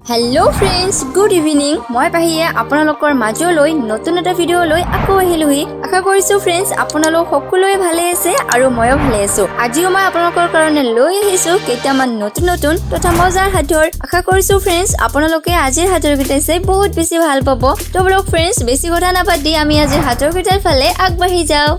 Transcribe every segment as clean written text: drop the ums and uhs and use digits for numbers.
Hello friends, good evening. মই পাহিয়ে আপোনালোকৰ মাজলৈ নতুন এটা ভিডিও লৈ আকৌ আহিলোহি। আশা কৰিছো friends আপোনালোক সকলোৱে ভালে আছে আৰু ময়ো ভালে আছো। আজিও মই আপোনালোকৰ কাৰণে লৈ আহিছো কেইটামান নতুন তথা মজাৰ হাতৰ। আশা কৰিছো friends আপোনালোকে আজিৰ হাতৰ কেইটা চাই বহুত বেছি ভাল পাব। তো বলক friends বেছি কথা নাপাতি আমি আজিৰ হাতৰ কেইটাৰ ফালে আগবাঢ়ি যাও।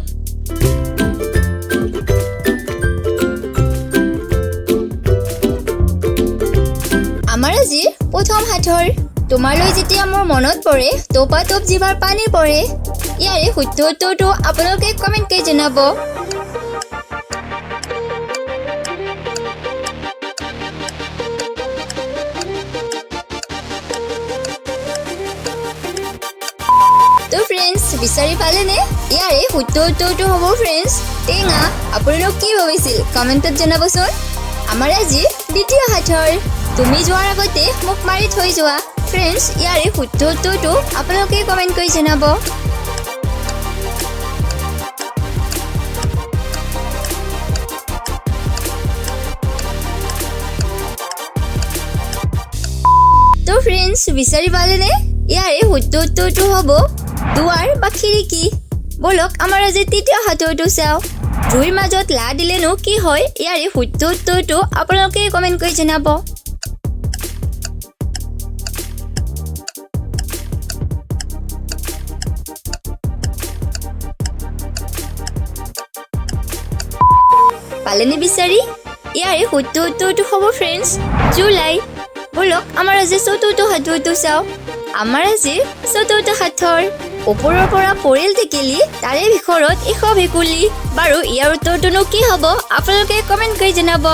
আমাৰ আজি প্ৰথম হাতৰ তোমালৈ যেতিয়া মোৰ মনত পৰে তোপা তোপ জিভাৰ পানী পৰে ইয়াৰে শুদ্ধ উত্তৰটো আপোনালোকে কমেন্ট কৰি জনাব। তো ফ্ৰেন্ডছ বিচাৰি পালেনে? ইয়াৰে শুদ্ধ উত্তৰটো হ'ব ফ্ৰেন্ডছ টেঙা। আপোনালোক কি ভাবিছিল কমেন্টত জনাবচোন। আমাৰ আজি দ্বিতীয় হাতৰ তুমি যোৱাৰ আগতে মোক মাৰি থৈ যোৱা। ফ্ৰেন্ডছ ইয়াৰে শুদ্ধ উত্তৰটো আপোনালোকে কমেন্ট কৰি জনাব। তো ফ্ৰেন্ডছ বিচাৰি পালেনে? ইয়াৰে শুদ্ধ উত্তৰটো হ'ব দুৱাৰ বা খিৰিকী। বলক আমাৰ আজি তৃতীয় হাতৰটো চাওঁ। দুইৰ মাজত লা দিলেনো কি হয়? ইয়াৰে শুদ্ধ উত্তৰটো আপোনালোকে কমেন্ট কৰি জনাব। পালেনে বিচাৰি? ইয়াৰে শুদ্ধ উত্তৰটো হ'ব ফ্ৰেন্ডছ জুলাই। বলক আমাৰ আজি চতুৰ্থ হাতৰটো চাওঁ। আমাৰ আজি চতুৰ্থ হাতৰ ওপৰৰ পৰা পৰিল টেকেলি তাৰে ভিতৰত এশ ভেকুলী। বাৰু ইয়াৰ উত্তৰটোনো কি হ'ব আপোনালোকে কমেন্ট কৰি জনাব।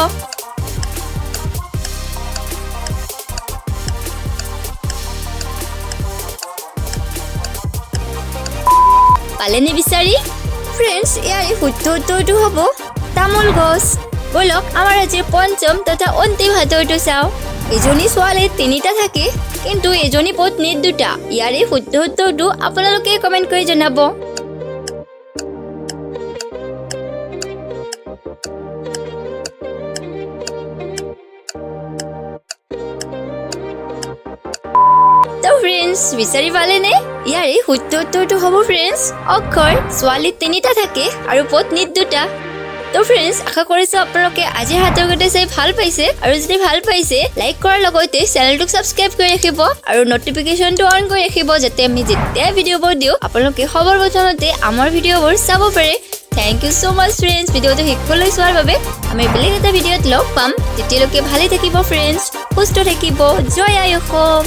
পালেনে বিচাৰি? ফ্ৰেন্ডছ ইয়াৰে শুদ্ধ উত্তৰটো হ'ব তামোল গছ। বলক আমাৰ আজি পঞ্চম তথা অন্তিম হাতৰটো চাওঁ। এজনী ছোৱালী তিনিটা থাকে কিন্তু এজনী পত্নীৰ দুটা। ইয়াৰে শুদ্ধ উত্তৰটো আপোনালোকে কমেন্ট কৰি জনাব। তো ফ্ৰেন্ডছ বিচাৰি পালেনে? ইয়াৰে শুদ্ধ উত্তৰটো হ'ব ফ্ৰেন্ডছ অক্ষৰ। ছোৱালী তিনিটা থাকে আৰু পত্নীৰ দুটা। তো ফ্ৰেন্ডছ আশা কৰিছো আপোনালোকে আজিৰ হাতৰ কেইটা চাই ভাল পাইছে আৰু যদি ভাল পাইছে লাইক কৰাৰ লগতে চেনেলটোক সাবস্ক্ৰাইব কৰি ৰাখিব আৰু নটিফিকেশনটো অন কৰি ৰাখিব যাতে আমি যেতিয়া ভিডিঅ'বোৰ দিওঁ আপোনালোকে খবৰ প্ৰথমতে আমাৰ ভিডিঅ'বোৰ চাব পাৰে। থ্যাংক ইউ সো মাচ ফ্ৰেন্ডছ ভিডিঅ'টো শেষলৈ চোৱাৰ বাবে। আমি বেলেগ এটা ভিডিঅ'ত লগ পাম। তেতিয়ালৈকে ভালে থাকিব ফ্ৰেন্ডছ, সুস্থ থাকিব। জয় আই অসম।